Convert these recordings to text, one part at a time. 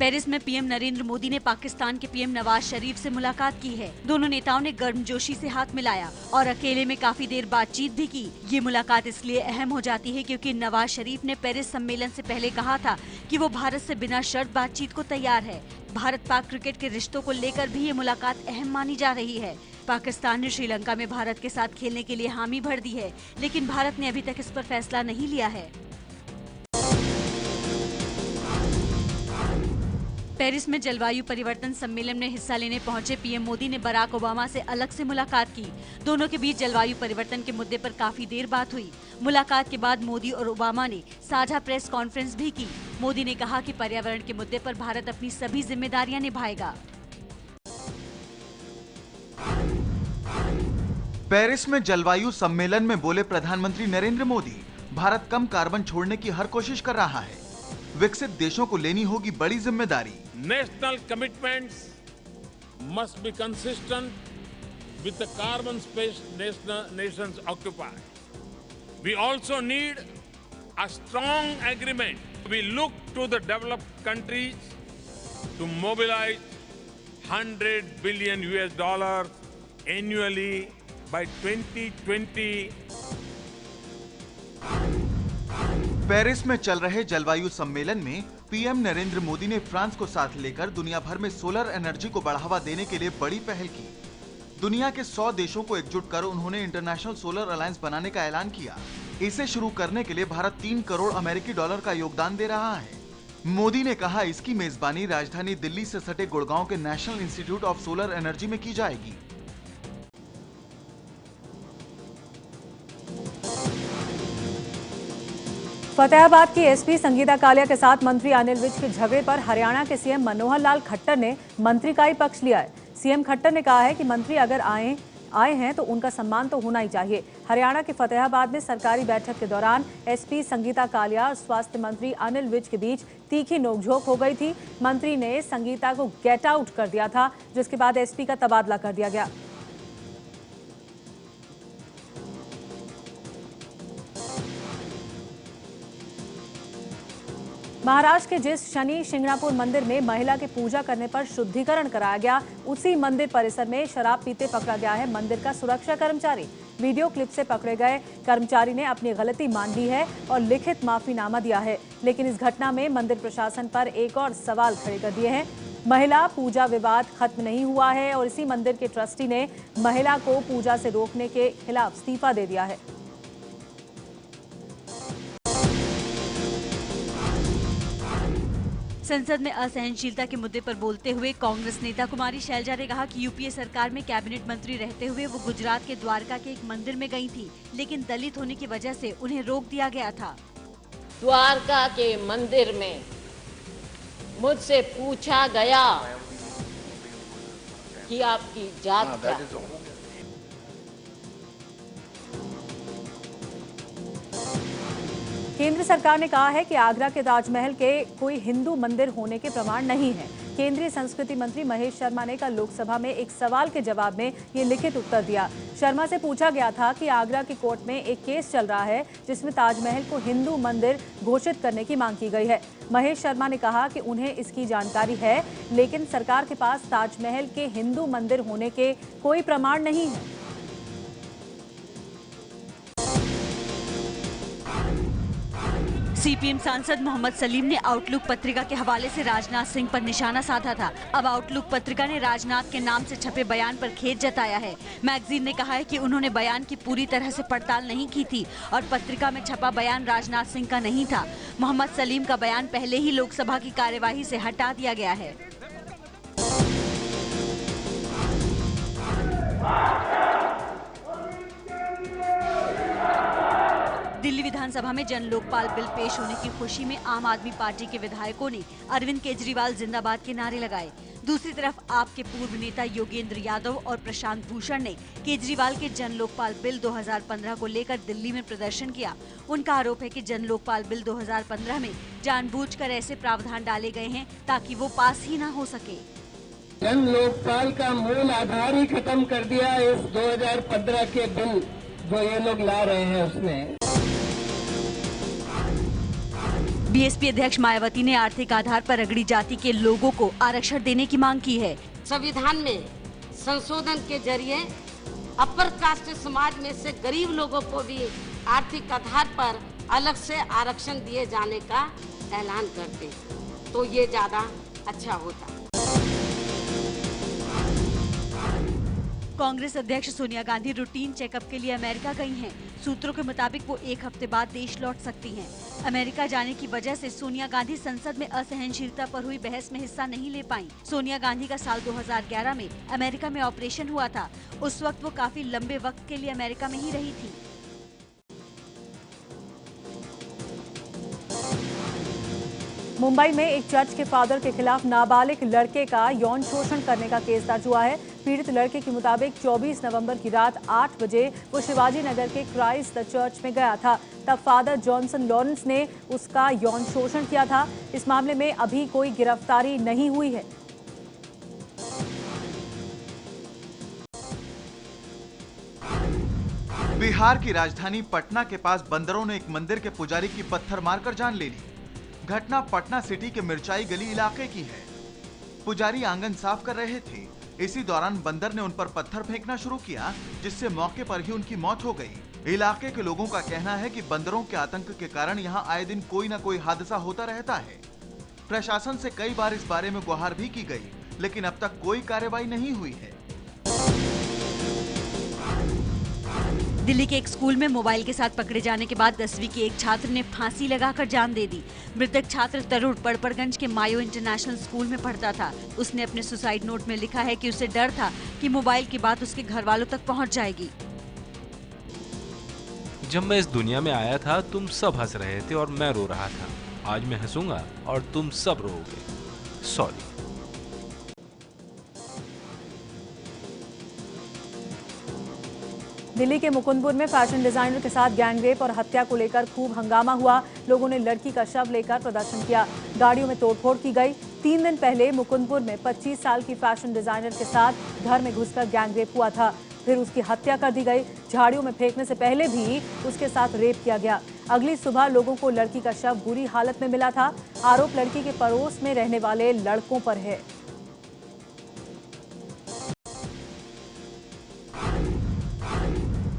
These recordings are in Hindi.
पेरिस में पीएम नरेंद्र मोदी ने पाकिस्तान के पीएम नवाज शरीफ से मुलाकात की है। दोनों नेताओं ने गर्मजोशी से हाथ मिलाया और अकेले में काफी देर बातचीत भी की। ये मुलाकात इसलिए अहम हो जाती है क्योंकि नवाज शरीफ ने पेरिस सम्मेलन से पहले कहा था कि वो भारत से बिना शर्त बातचीत को तैयार है। भारत पाक क्रिकेट के रिश्तों को लेकर भी ये मुलाकात अहम मानी जा रही है। पाकिस्तान ने श्रीलंका में भारत के साथ खेलने के लिए हामी भर दी है, लेकिन भारत ने अभी तक इस पर फैसला नहीं लिया है। पेरिस में जलवायु परिवर्तन सम्मेलन में हिस्सा लेने पहुंचे पीएम मोदी ने बराक ओबामा से अलग से मुलाकात की। दोनों के बीच जलवायु परिवर्तन के मुद्दे पर काफी देर बात हुई। मुलाकात के बाद मोदी और ओबामा ने साझा प्रेस कॉन्फ्रेंस भी की। मोदी ने कहा कि पर्यावरण के मुद्दे पर भारत अपनी सभी जिम्मेदारियां निभाएगा। पेरिस में जलवायु सम्मेलन में बोले प्रधानमंत्री नरेंद्र मोदी, भारत कम कार्बन छोड़ने की हर कोशिश कर रहा है। विकसित देशों को लेनी होगी बड़ी जिम्मेदारी। National commitments must be consistent with the carbon space nations occupy. We also need a strong agreement. We look to the developed countries to mobilize $100 billion annually by 2020. Paris में चल रहे जलवायु सम्मेलन में पीएम नरेंद्र मोदी ने फ्रांस को साथ लेकर दुनिया भर में सोलर एनर्जी को बढ़ावा देने के लिए बड़ी पहल की। दुनिया के 100 देशों को एकजुट कर उन्होंने इंटरनेशनल सोलर अलायंस बनाने का ऐलान किया। इसे शुरू करने के लिए भारत 3 करोड़ अमेरिकी डॉलर का योगदान दे रहा है। मोदी ने कहा, इसकी मेजबानी राजधानी दिल्ली से सटे गुड़गांव के national institute of solar energy में की जाएगी। फतेहाबाद की एसपी संगीता कालिया के साथ मंत्री अनिल विज के झगड़े पर हरियाणा के सीएम मनोहर लाल खट्टर ने मंत्री का ही पक्ष लिया है। सीएम खट्टर ने कहा है कि मंत्री अगर आए हैं तो उनका सम्मान तो होना ही चाहिए। हरियाणा के फतेहाबाद में सरकारी बैठक के दौरान एसपी संगीता कालिया और स्वास्थ्य मंत्री अनिल विज के बीच तीखी नोकझोंक हो गई थी। मंत्री ने संगीता को गेट आउट कर दिया था, जिसके बाद एसपी का तबादला कर दिया गया। महाराष्ट्र के जिस शनि शिंगणापुर मंदिर में महिला के पूजा करने पर शुद्धिकरण कराया गया, उसी मंदिर परिसर में शराब पीते पकड़ा गया है मंदिर का सुरक्षा कर्मचारी। वीडियो क्लिप से पकड़े गए कर्मचारी ने अपनी गलती मान ली है और लिखित माफीनामा दिया है, लेकिन इस घटना में मंदिर प्रशासन पर एक और सवाल खड़े कर दिए हैं। महिला पूजा विवाद खत्म नहीं हुआ है और इसी मंदिर के ट्रस्टी ने महिला को पूजा से रोकने के खिलाफ इस्तीफा दे दिया है। संसद में असहनशीलता के मुद्दे पर बोलते हुए कांग्रेस नेता कुमारी शैलजा ने कहा कि यूपीए सरकार में कैबिनेट मंत्री रहते हुए वो गुजरात के द्वारका के एक मंदिर में गई थी, लेकिन दलित होने की वजह से उन्हें रोक दिया गया था। द्वारका के मंदिर में मुझसे पूछा गया कि आपकी जात क्या है। केंद्र सरकार ने कहा है कि आगरा के ताजमहल के कोई हिंदू मंदिर होने के प्रमाण नहीं है। केंद्रीय संस्कृति मंत्री महेश शर्मा ने कल लोकसभा में एक सवाल के जवाब में ये लिखित उत्तर दिया। शर्मा से पूछा गया था कि आगरा की कोर्ट में एक केस चल रहा है जिसमें ताजमहल को हिंदू मंदिर घोषित करने की मांग की गई है। महेश शर्मा ने कहा कि उन्हें इसकी जानकारी है, लेकिन सरकार के पास ताजमहल के हिंदू मंदिर होने के कोई प्रमाण नहीं है। सीपीएम सांसद मोहम्मद सलीम ने आउटलुक पत्रिका के हवाले से राजनाथ सिंह पर निशाना साधा था। अब आउटलुक पत्रिका ने राजनाथ के नाम से छपे बयान पर खेद जताया है। मैगजीन ने कहा है कि उन्होंने बयान की पूरी तरह से पड़ताल नहीं की थी और पत्रिका में छपा बयान राजनाथ सिंह का नहीं था। मोहम्मद सलीम का बयान पहले ही लोकसभा की कार्यवाही से हटा दिया गया है। दिल्ली विधानसभा में जन लोकपाल बिल पेश होने की खुशी में आम आदमी पार्टी के विधायकों ने अरविंद केजरीवाल जिंदाबाद के नारे लगाए। दूसरी तरफ आप के पूर्व नेता योगेंद्र यादव और प्रशांत भूषण ने केजरीवाल के जन लोकपाल बिल 2015 को लेकर दिल्ली में प्रदर्शन किया। उनका आरोप है कि जन लोकपाल बिल 2015 में जानबूझकर ऐसे प्रावधान डाले गए हैं ताकि वो पास ही न हो सके। जन लोकपाल का मूल आधार ही खत्म कर दिया इस 2015 के बिल जो ये लोग ला रहे हैं उसमें। बीएसपी अध्यक्ष मायावती ने आर्थिक आधार पर अगड़ी जाति के लोगों को आरक्षण देने की मांग की है। संविधान में संशोधन के जरिए अपर कास्ट समाज में से गरीब लोगों को भी आर्थिक आधार पर अलग से आरक्षण दिए जाने का ऐलान करते तो ये ज्यादा अच्छा होता। कांग्रेस अध्यक्ष सोनिया गांधी रूटीन चेकअप के लिए अमेरिका गई हैं। सूत्रों के मुताबिक वो 1 हफ्ते बाद देश लौट सकती हैं। अमेरिका जाने की वजह से सोनिया गांधी संसद में असहनशीलता पर हुई बहस में हिस्सा नहीं ले पाईं। सोनिया गांधी का साल 2011 में अमेरिका में ऑपरेशन हुआ था। उस वक्त वो काफी लंबे वक्त के लिए अमेरिका में ही रही थी। मुंबई में एक चर्च के फादर के खिलाफ नाबालिग लड़के का यौन शोषण करने का केस दर्ज हुआ है। पीड़ित लड़के के मुताबिक 24 नवंबर की रात 8 बजे वो शिवाजी नगर के क्राइस्ट द चर्च में गया था। तब फादर जॉनसन लॉरेंस ने उसका यौन शोषण किया था। इस मामले में अभी कोई गिरफ्तारी नहीं हुई है। बिहार की राजधानी पटना के पास बंदरों ने एक मंदिर के पुजारी की पत्थर मारकर जान ले ली। घटना पटना सिटी के मिर्चाई गली इलाके की है। पुजारी आंगन साफ कर रहे थे। इसी दौरान बंदर ने उन पर पत्थर फेंकना शुरू किया, जिससे मौके पर ही उनकी मौत हो गई। इलाके के लोगों का कहना है कि बंदरों के आतंक के कारण यहां आए दिन कोई न कोई हादसा होता रहता है। प्रशासन से कई बार इस बारे में गुहार भी की गई, लेकिन अब तक कोई कार्रवाई नहीं हुई है। दिल्ली के एक स्कूल में मोबाइल के साथ पकड़े जाने के बाद 10वीं के एक छात्र ने फांसी लगाकर जान दे दी। मृतक छात्र तरुण पड़पड़गंज के मायो इंटरनेशनल स्कूल में पढ़ता था। उसने अपने सुसाइड नोट में लिखा है कि उसे डर था कि मोबाइल की बात उसके घर वालों तक पहुंच जाएगी। जब मैं इस दुनिया में आया था तुम सब हंस रहे थे और मैं रो रहा था। आज मैं हंसूंगा और तुम सब रोओगे। सॉरी। दिल्ली के मुकुंदपुर में फैशन डिजाइनर के साथ गैंगरेप और हत्या को लेकर खूब हंगामा हुआ। लोगों ने लड़की का शव लेकर प्रदर्शन किया। गाड़ियों में तोड़फोड़ की गई। 3 दिन पहले मुकुंदपुर में 25 साल की फैशन डिजाइनर के साथ घर में घुसकर गैंगरेप हुआ था। फिर उसकी हत्या कर दी गई। झाड़ियों में फेंकने से पहले भी उसके साथ रेप किया गया। अगली सुबह लोगों को लड़की का शव बुरी हालत में मिला था। आरोप लड़की के पड़ोस में रहने वाले लड़कों पर है।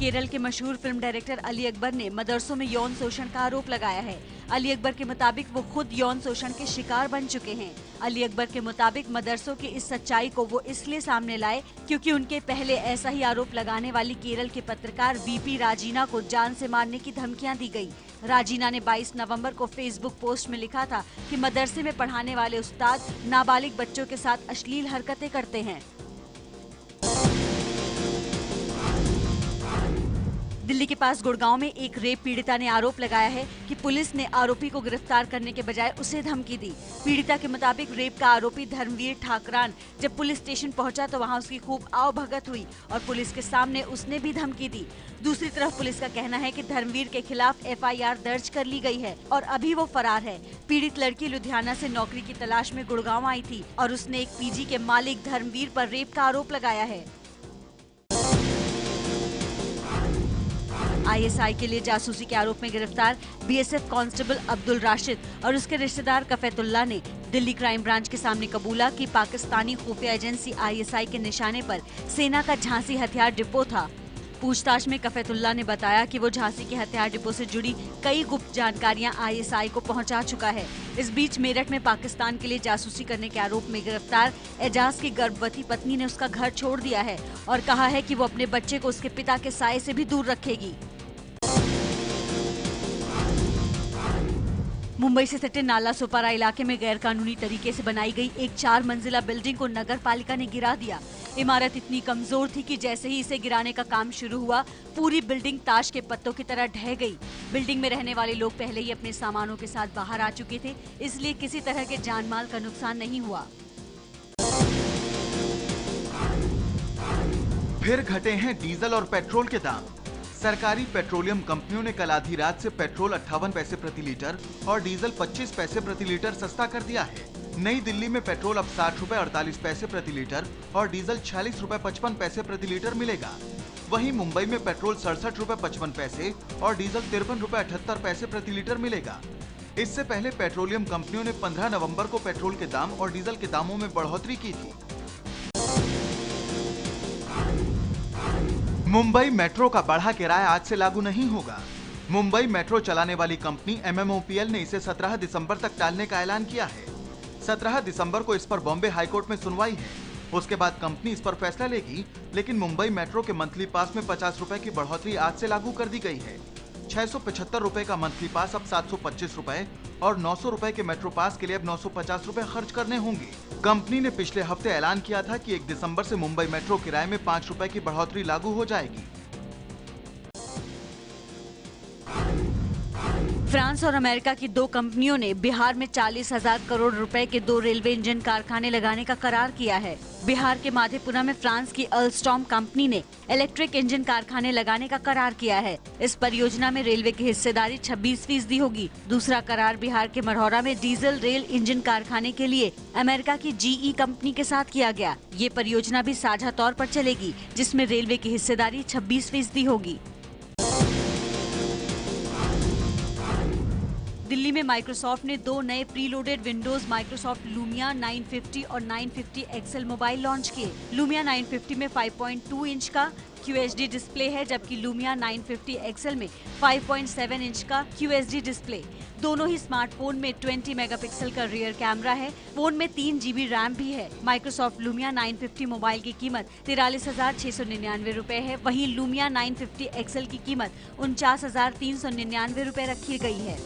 केरल के मशहूर फिल्म डायरेक्टर अली अकबर ने मदरसों में यौन शोषण का आरोप लगाया है। अली अकबर के मुताबिक वो खुद यौन शोषण के शिकार बन चुके हैं। अली अकबर के मुताबिक मदरसों की इस सच्चाई को वो इसलिए सामने लाए क्योंकि उनके पहले ऐसा ही आरोप लगाने वाली केरल के पत्रकार वीपी राजीना को जान से मारने की धमकियां दी गई। राजीना ने 22 नवंबर को फेसबुक पोस्ट में लिखा था कि मदरसे में पढ़ाने वाले उस्ताद नाबालिग बच्चों के साथ अश्लील हरकतें करते हैं। दिल्ली के पास गुड़गांव में एक रेप पीड़िता ने आरोप लगाया है कि पुलिस ने आरोपी को गिरफ्तार करने के बजाय उसे धमकी दी। पीड़िता के मुताबिक रेप का आरोपी धर्मवीर ठाकरान जब पुलिस स्टेशन पहुंचा तो वहां उसकी खूब आवभगत हुई और पुलिस के सामने उसने भी धमकी दी। दूसरी तरफ पुलिस का कहना है कि धर्मवीर के खिलाफ FIR दर्ज कर ली गई है और अभी वो फरार है। पीड़ित लड़की लुधियाना से नौकरी की तलाश में गुड़गांव आई थी और उसने एक PG के मालिक धर्मवीर पर रेप का आरोप लगाया है। ISI के लिए जासूसी के आरोप में गिरफ्तार BSF कांस्टेबल अब्दुल राशिद और उसके रिश्तेदार कफेतुल्ला ने दिल्ली क्राइम ब्रांच के सामने कबूला कि पाकिस्तानी खुफिया एजेंसी ISI के निशाने पर सेना का झांसी हथियार डिपो था। पूछताछ में कफेतुल्ला ने बताया कि वो झांसी के हथियार डिपो से जुड़ी कई गुप्त जानकारियां ISI को पहुंचा चुका है। इस बीच मेरठ में पाकिस्तान के लिए जासूसी करने के आरोप में गिरफ्तार एजाज की गर्भवती पत्नी ने उसका घर छोड़ दिया है और कहा है कि वो अपने बच्चे को उसके पिता के साये से भी दूर रखेगी। मुंबई से सटे नाला सोपारा इलाके में गैरकानूनी तरीके से बनाई गई एक 4 मंजिला बिल्डिंग को नगर पालिका ने गिरा दिया। इमारत इतनी कमजोर थी कि जैसे ही इसे गिराने का काम शुरू हुआ, पूरी बिल्डिंग ताश के पत्तों की तरह ढह गई। बिल्डिंग में रहने वाले लोग पहले ही अपने सामानों के साथ बाहर आ चुके थे, इसलिए किसी तरह के जान माल का नुकसान नहीं हुआ। फिर घटे हैं डीजल और पेट्रोल के दाम। सरकारी पेट्रोलियम कंपनियों ने कल आधी रात से पेट्रोल 58 पैसे प्रति लीटर और डीजल 25 पैसे प्रति लीटर सस्ता कर दिया है। नई दिल्ली में पेट्रोल अब 60 रुपए 48 पैसे प्रति लीटर और डीजल 46 रुपए 55 पैसे प्रति लीटर मिलेगा। वहीं मुंबई में पेट्रोल 67 रुपए 55 पैसे और डीजल 53 रुपए 78 पैसे प्रति लीटर मिलेगा। इससे पहले पेट्रोलियम कंपनियों ने 15 नवंबर को पेट्रोल के दाम और डीजल के दामों में बढ़ोतरी की थी। मुंबई मेट्रो का बढ़ा किराया आज से लागू नहीं होगा। मुंबई मेट्रो चलाने वाली कंपनी MMOPL ने इसे 17 दिसंबर तक टालने का ऐलान किया है। 17 दिसंबर को इस पर बॉम्बे हाईकोर्ट में सुनवाई है। उसके बाद कंपनी इस पर फैसला लेगी, लेकिन मुंबई मेट्रो के मंथली पास में 50 रुपए की बढ़ोतरी आज से लागू कर दी गई है। 675 रुपए का मंथली पास अब 725 रुपए और 900 रुपए के मेट्रो पास के लिए अब 950 रुपए खर्च करने होंगे। कंपनी ने पिछले हफ्ते ऐलान किया था कि 1 दिसंबर से मुंबई मेट्रो किराए में 5 रुपए की बढ़ोतरी लागू हो जाएगी। फ्रांस और अमेरिका की दो कंपनियों ने बिहार में 40,000 करोड़ रुपए के 2 रेलवे इंजन कारखाने लगाने का करार किया है। बिहार के माधेपुरा में फ्रांस की अल्स्टॉम कंपनी ने इलेक्ट्रिक इंजन कारखाने लगाने का करार किया है। इस परियोजना में रेलवे की हिस्सेदारी 26% होगी। दूसरा करार बिहार के मढ़ौरा में डीजल रेल इंजन कारखाने के लिए अमेरिका की GE कंपनी के साथ किया गया। ये परियोजना भी साझा तौर पर चलेगी, जिसमें रेलवे की हिस्सेदारी 26% होगी। दिल्ली में माइक्रोसॉफ्ट ने 2 नए प्रीलोडेड विंडोज माइक्रोसॉफ्ट लूमिया 950 और 950 XL मोबाइल लॉन्च किए। लूमिया 950 में 5.2 इंच का QHD डिस्प्ले है, जबकि लूमिया 950 XL में 5.7 इंच का QHD डिस्प्ले। दोनों ही स्मार्टफोन में 20 मेगापिक्सल का रियर कैमरा है। फोन में 3 GB रैम भी है। माइक्रोसॉफ्ट लूमिया 950 मोबाइल की कीमत 43,699 रुपए है। वहीं लूमिया 950 XL की कीमत 49,399 रुपए रखी गई है।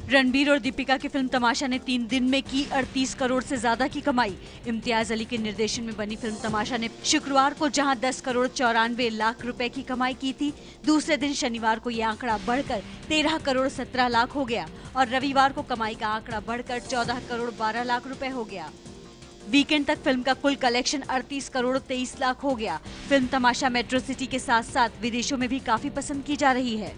रणबीर और दीपिका की फिल्म तमाशा ने 3 दिन में की 38 करोड़ से ज्यादा की कमाई। इम्तियाज अली के निर्देशन में बनी फिल्म तमाशा ने शुक्रवार को जहां 10 करोड़ 94 लाख रुपए की कमाई की थी, दूसरे दिन शनिवार को यह आंकड़ा बढ़कर 13 करोड़ 17 लाख हो गया और रविवार को कमाई का आंकड़ा बढ़कर 14 करोड़ 12 लाख रुपए हो गया। वीकेंड तक फिल्म का कुल कलेक्शन 38 करोड़ 23 लाख हो गया। फिल्म तमाशा मेट्रो सिटी के साथ साथ विदेशों में भी काफी पसंद की जा रही है।